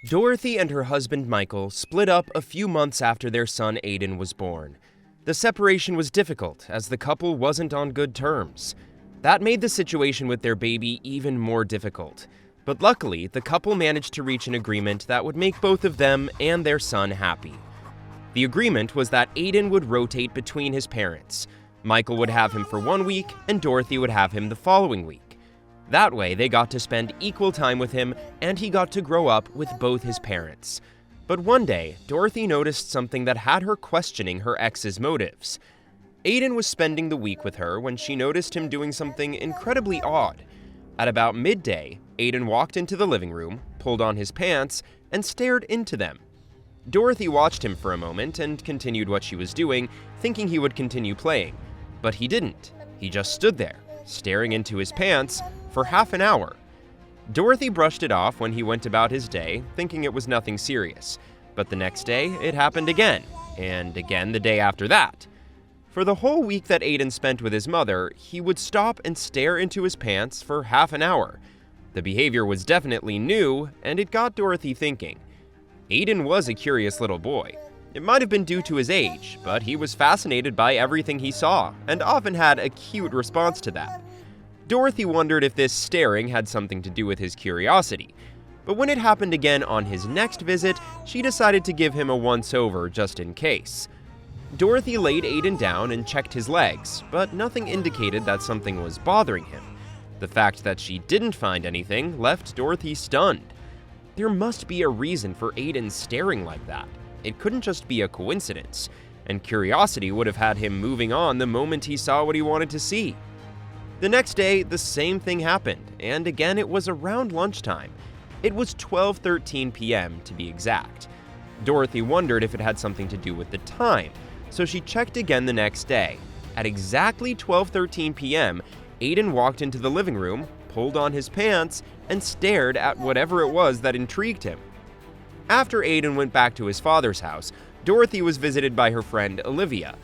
Dorothy and her husband Michael split up a few months after their son Aiden was born. The separation was difficult as the couple wasn't on good terms. That made the situation with their baby even more difficult. But luckily, the couple managed to reach an agreement that would make both of them and their son happy. The agreement was that Aiden would rotate between his parents. Michael would have him for 1 week, and Dorothy would have him the following week. That way, they got to spend equal time with him, and he got to grow up with both his parents. But one day, Dorothy noticed something that had her questioning her ex's motives. Aiden was spending the week with her when she noticed him doing something incredibly odd. At about midday, Aiden walked into the living room, pulled on his pants, and stared into them. Dorothy watched him for a moment and continued what she was doing, thinking he would continue playing. But he didn't. He just stood there, staring into his pants, for half an hour. Dorothy brushed it off when he went about his day, thinking it was nothing serious. But the next day, it happened again, and again the day after that. For the whole week that Aiden spent with his mother, he would stop and stare into his pants for half an hour. The behavior was definitely new, and it got Dorothy thinking. Aiden was a curious little boy. It might have been due to his age, but he was fascinated by everything he saw, and often had a cute response to that. Dorothy wondered if this staring had something to do with his curiosity, but when it happened again on his next visit, she decided to give him a once-over just in case. Dorothy laid Aiden down and checked his legs, but nothing indicated that something was bothering him. The fact that she didn't find anything left Dorothy stunned. There must be a reason for Aiden staring like that. It couldn't just be a coincidence, and curiosity would have had him moving on the moment he saw what he wanted to see. The next day, the same thing happened, and again it was around lunchtime. It was 12:13 p.m. to be exact. Dorothy wondered if it had something to do with the time, so she checked again the next day. At exactly 12:13 p.m., Aiden walked into the living room, pulled on his pants, and stared at whatever it was that intrigued him. After Aiden went back to his father's house, Dorothy was visited by her friend Olivia.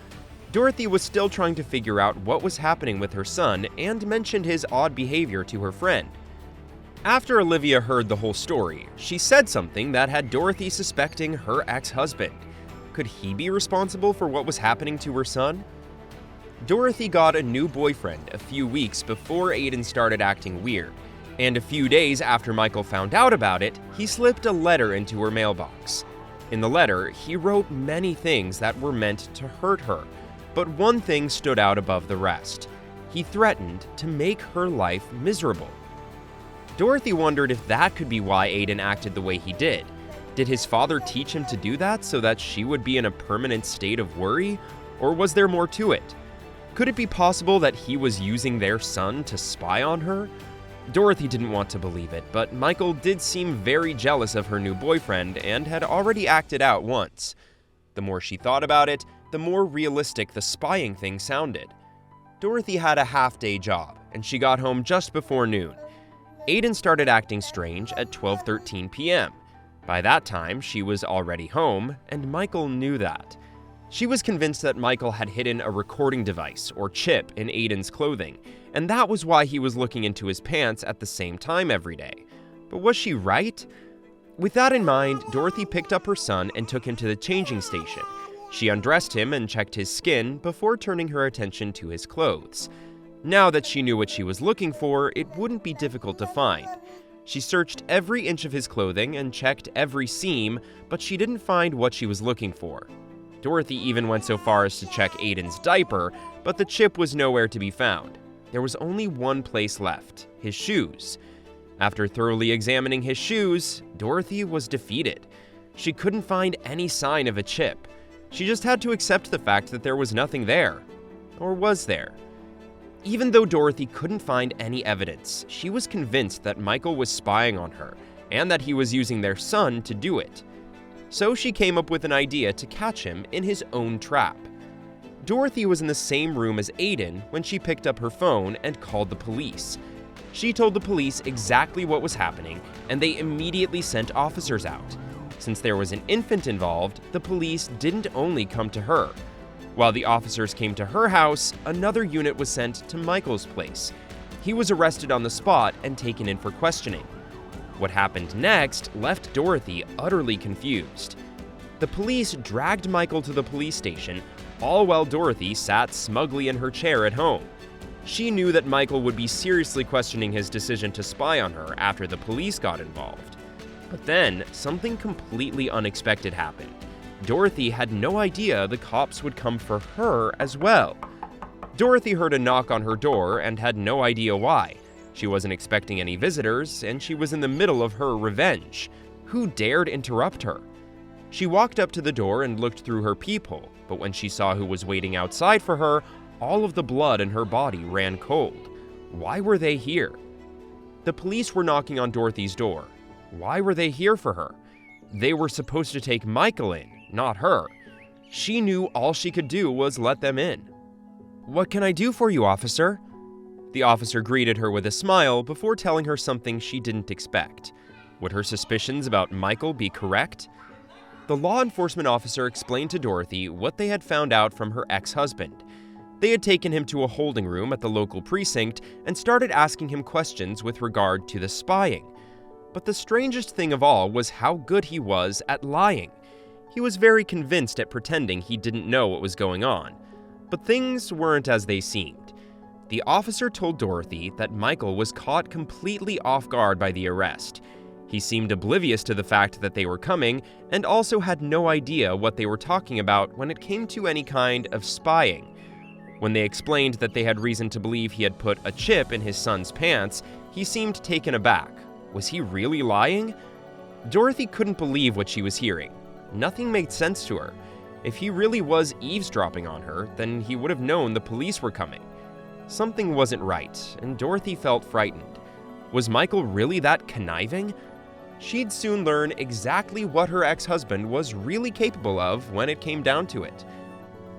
Dorothy was still trying to figure out what was happening with her son and mentioned his odd behavior to her friend. After Olivia heard the whole story, she said something that had Dorothy suspecting her ex-husband. Could he be responsible for what was happening to her son? Dorothy got a new boyfriend a few weeks before Aiden started acting weird, and a few days after Michael found out about it, he slipped a letter into her mailbox. In the letter, he wrote many things that were meant to hurt her, but one thing stood out above the rest. He threatened to make her life miserable. Dorothy wondered if that could be why Aiden acted the way he did. Did his father teach him to do that so that she would be in a permanent state of worry, or was there more to it? Could it be possible that he was using their son to spy on her? Dorothy didn't want to believe it, but Michael did seem very jealous of her new boyfriend and had already acted out once. The more she thought about it, the more realistic the spying thing sounded. Dorothy had a half-day job, and she got home just before noon. Aiden started acting strange at 12:13 p.m. By that time, she was already home, and Michael knew that. She was convinced that Michael had hidden a recording device or chip in Aiden's clothing, and that was why he was looking into his pants at the same time every day. But was she right? With that in mind, Dorothy picked up her son and took him to the changing station. She undressed him and checked his skin before turning her attention to his clothes. Now that she knew what she was looking for, it wouldn't be difficult to find. She searched every inch of his clothing and checked every seam, but she didn't find what she was looking for. Dorothy even went so far as to check Aiden's diaper, but the chip was nowhere to be found. There was only one place left: his shoes. After thoroughly examining his shoes, Dorothy was defeated. She couldn't find any sign of a chip. She just had to accept the fact that there was nothing there. Or was there? Even though Dorothy couldn't find any evidence, she was convinced that Michael was spying on her, and that he was using their son to do it. So she came up with an idea to catch him in his own trap. Dorothy was in the same room as Aiden when she picked up her phone and called the police. She told the police exactly what was happening, and they immediately sent officers out. Since there was an infant involved, the police didn't only come to her. While the officers came to her house, another unit was sent to Michael's place. He was arrested on the spot and taken in for questioning. What happened next left Dorothy utterly confused. The police dragged Michael to the police station, all while Dorothy sat smugly in her chair at home. She knew that Michael would be seriously questioning his decision to spy on her after the police got involved. But then, something completely unexpected happened. Dorothy had no idea the cops would come for her as well. Dorothy heard a knock on her door and had no idea why. She wasn't expecting any visitors, and she was in the middle of her revenge. Who dared interrupt her? She walked up to the door and looked through her peephole, but when she saw who was waiting outside for her, all of the blood in her body ran cold. Why were they here? The police were knocking on Dorothy's door. Why were they here for her? They were supposed to take Michael in, not her. She knew all she could do was let them in. "What can I do for you, officer?" The officer greeted her with a smile before telling her something she didn't expect. Would her suspicions about Michael be correct? The law enforcement officer explained to Dorothy what they had found out from her ex-husband. They had taken him to a holding room at the local precinct and started asking him questions with regard to the spying. But the strangest thing of all was how good he was at lying. He was very convinced at pretending he didn't know what was going on. But things weren't as they seemed. The officer told Dorothy that Michael was caught completely off guard by the arrest. He seemed oblivious to the fact that they were coming and also had no idea what they were talking about when it came to any kind of spying. When they explained that they had reason to believe he had put a chip in his son's pants, he seemed taken aback. Was he really lying? Dorothy couldn't believe what she was hearing. Nothing made sense to her. If he really was eavesdropping on her, then he would have known the police were coming. Something wasn't right, and Dorothy felt frightened. Was Michael really that conniving? She'd soon learn exactly what her ex-husband was really capable of when it came down to it.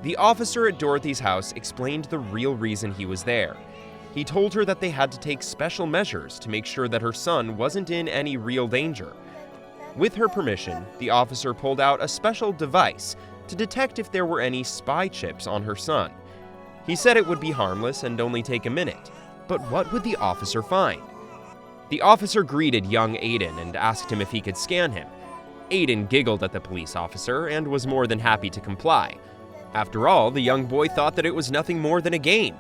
The officer at Dorothy's house explained the real reason he was there. He told her that they had to take special measures to make sure that her son wasn't in any real danger. With her permission, the officer pulled out a special device to detect if there were any spy chips on her son. He said it would be harmless and only take a minute, but what would the officer find? The officer greeted young Aiden and asked him if he could scan him. Aiden giggled at the police officer and was more than happy to comply. After all, the young boy thought that it was nothing more than a game.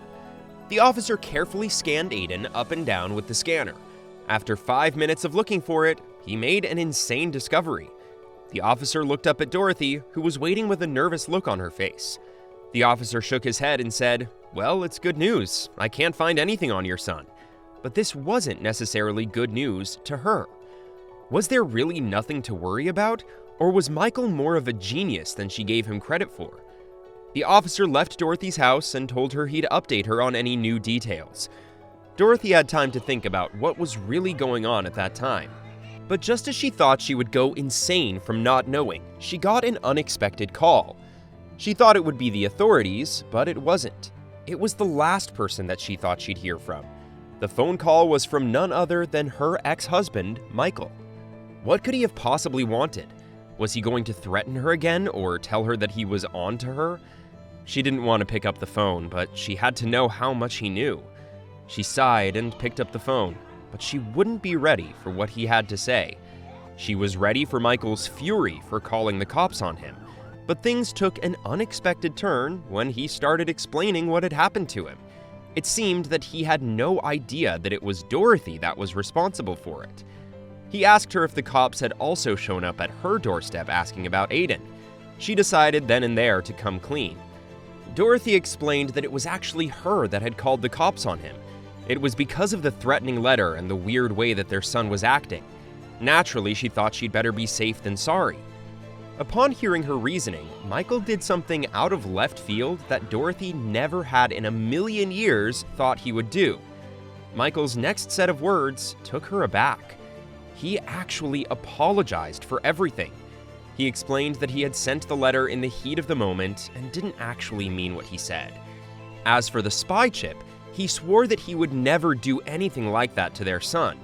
The officer carefully scanned Aiden up and down with the scanner. After 5 minutes of looking for it, he made an insane discovery. The officer looked up at Dorothy, who was waiting with a nervous look on her face. The officer shook his head and said, "Well, it's good news. I can't find anything on your son." But this wasn't necessarily good news to her. Was there really nothing to worry about, or was Michael more of a genius than she gave him credit for? The officer left Dorothy's house and told her he'd update her on any new details. Dorothy had time to think about what was really going on at that time. But just as she thought she would go insane from not knowing, she got an unexpected call. She thought it would be the authorities, but it wasn't. It was the last person that she thought she'd hear from. The phone call was from none other than her ex-husband, Michael. What could he have possibly wanted? Was he going to threaten her again or tell her that he was on to her? She didn't want to pick up the phone, but she had to know how much he knew. She sighed and picked up the phone, but she wouldn't be ready for what he had to say. She was ready for Michael's fury for calling the cops on him, but things took an unexpected turn when he started explaining what had happened to him. It seemed that he had no idea that it was Dorothy that was responsible for it. He asked her if the cops had also shown up at her doorstep asking about Aiden. She decided then and there to come clean. Dorothy explained that it was actually her that had called the cops on him. It was because of the threatening letter and the weird way that their son was acting. Naturally, she thought she'd better be safe than sorry. Upon hearing her reasoning, Michael did something out of left field that Dorothy never had in a million years thought he would do. Michael's next set of words took her aback. He actually apologized for everything. He explained that he had sent the letter in the heat of the moment and didn't actually mean what he said. As for the spy chip, he swore that he would never do anything like that to their son.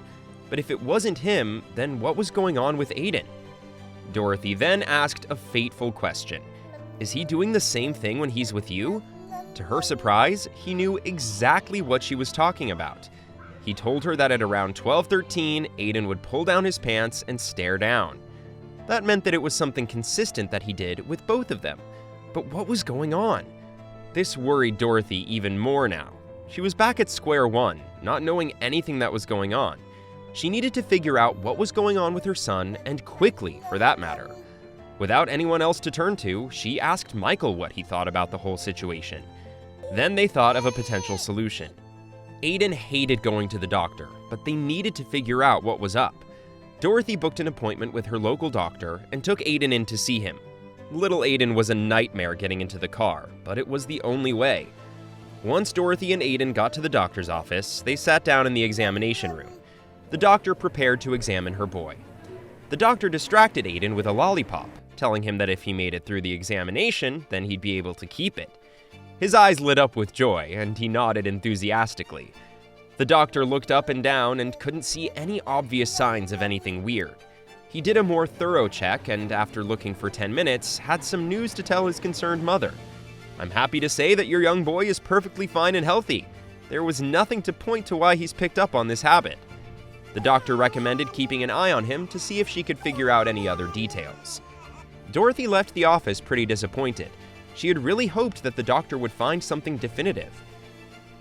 But if it wasn't him, then what was going on with Aiden? Dorothy then asked a fateful question. Is he doing the same thing when he's with you? To her surprise, he knew exactly what she was talking about. He told her that at around 12:13, Aiden would pull down his pants and stare down. That meant that it was something consistent that he did with both of them. But what was going on? This worried Dorothy even more now. She was back at square one, not knowing anything that was going on. She needed to figure out what was going on with her son, and quickly, for that matter. Without anyone else to turn to, she asked Michael what he thought about the whole situation. Then they thought of a potential solution. Aiden hated going to the doctor, but they needed to figure out what was up. Dorothy booked an appointment with her local doctor and took Aiden in to see him. Little Aiden was a nightmare getting into the car, but it was the only way. Once Dorothy and Aiden got to the doctor's office, they sat down in the examination room. The doctor prepared to examine her boy. The doctor distracted Aiden with a lollipop, telling him that if he made it through the examination, then he'd be able to keep it. His eyes lit up with joy, and he nodded enthusiastically. The doctor looked up and down and couldn't see any obvious signs of anything weird. He did a more thorough check, and after looking for 10 minutes, had some news to tell his concerned mother. "I'm happy to say that your young boy is perfectly fine and healthy. There was nothing to point to why he's picked up on this habit." The doctor recommended keeping an eye on him to see if she could figure out any other details. Dorothy left the office pretty disappointed. She had really hoped that the doctor would find something definitive.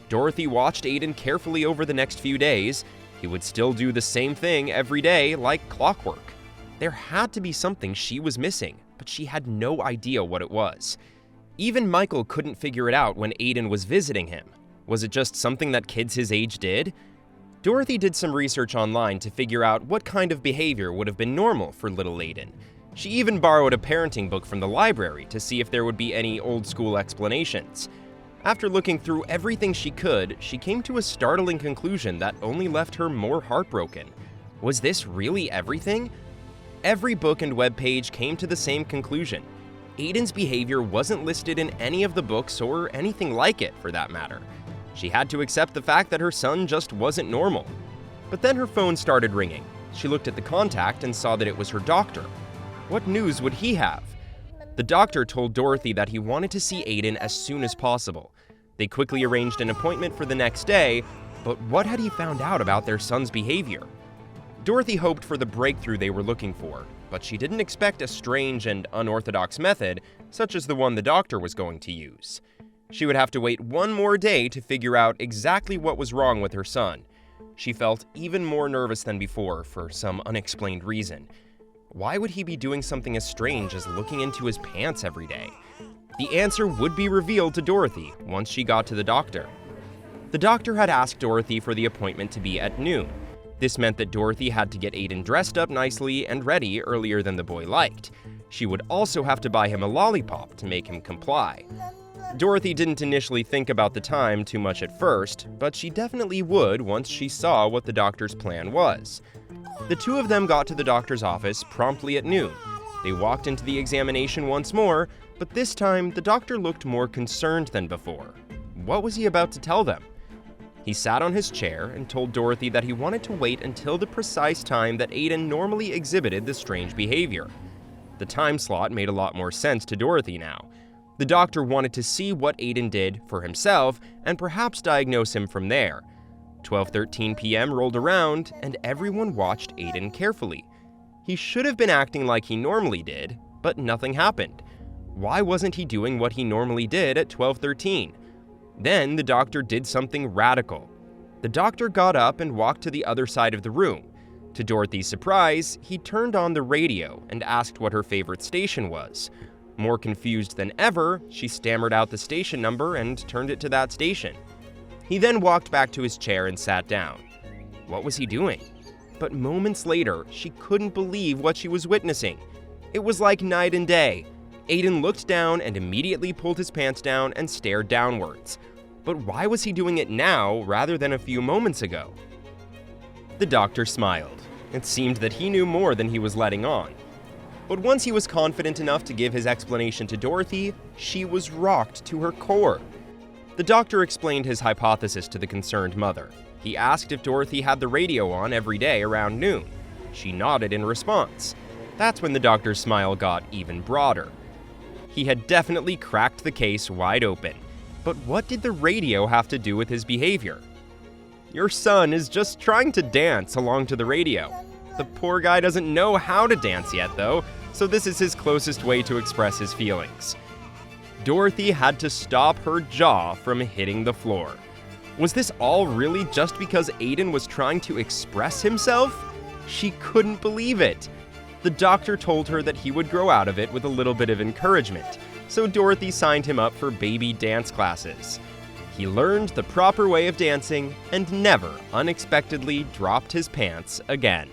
Dorothy watched Aiden carefully over the next few days. He would still do the same thing every day, like clockwork. There had to be something she was missing, but she had no idea what it was. Even Michael couldn't figure it out when Aiden was visiting him. Was it just something that kids his age did? Dorothy did some research online to figure out what kind of behavior would have been normal for little Aiden. She even borrowed a parenting book from the library to see if there would be any old-school explanations. After looking through everything she could, she came to a startling conclusion that only left her more heartbroken. Was this really everything? Every book and webpage came to the same conclusion. Aiden's behavior wasn't listed in any of the books or anything like it, for that matter. She had to accept the fact that her son just wasn't normal. But then her phone started ringing. She looked at the contact and saw that it was her doctor. What news would he have? The doctor told Dorothy that he wanted to see Aiden as soon as possible. They quickly arranged an appointment for the next day, but what had he found out about their son's behavior? Dorothy hoped for the breakthrough they were looking for, but she didn't expect a strange and unorthodox method such as the one the doctor was going to use. She would have to wait one more day to figure out exactly what was wrong with her son. She felt even more nervous than before for some unexplained reason. Why would he be doing something as strange as looking into his pants every day? The answer would be revealed to Dorothy once she got to the doctor. The doctor had asked Dorothy for the appointment to be at noon. This meant that Dorothy had to get Aiden dressed up nicely and ready earlier than the boy liked. She would also have to buy him a lollipop to make him comply. Dorothy didn't initially think about the time too much at first, but she definitely would once she saw what the doctor's plan was. The two of them got to the doctor's office promptly at noon. They walked into the examination once more, but this time the doctor looked more concerned than before. What was he about to tell them? He sat on his chair and told Dorothy that he wanted to wait until the precise time that Aiden normally exhibited the strange behavior. The time slot made a lot more sense to Dorothy now. The doctor wanted to see what Aiden did for himself and perhaps diagnose him from there. 12:13 p.m. rolled around, and everyone watched Aiden carefully. He should have been acting like he normally did, but nothing happened. Why wasn't he doing what he normally did at 12:13? Then the doctor did something radical. The doctor got up and walked to the other side of the room. To Dorothy's surprise, he turned on the radio and asked what her favorite station was. More confused than ever, she stammered out the station number and turned it to that station. He then walked back to his chair and sat down. What was he doing? But moments later, she couldn't believe what she was witnessing. It was like night and day. Aiden looked down and immediately pulled his pants down and stared downwards. But why was he doing it now rather than a few moments ago? The doctor smiled. It seemed that he knew more than he was letting on. But once he was confident enough to give his explanation to Dorothy, she was rocked to her core. The doctor explained his hypothesis to the concerned mother. He asked if Dorothy had the radio on every day around noon. She nodded in response. That's when the doctor's smile got even broader. He had definitely cracked the case wide open. But what did the radio have to do with his behavior? Your son is just trying to dance along to the radio. The poor guy doesn't know how to dance yet, though, so this is his closest way to express his feelings. Dorothy had to stop her jaw from hitting the floor. Was this all really just because Aiden was trying to express himself? She couldn't believe it. The doctor told her that he would grow out of it with a little bit of encouragement, so Dorothy signed him up for baby dance classes. He learned the proper way of dancing and never unexpectedly dropped his pants again.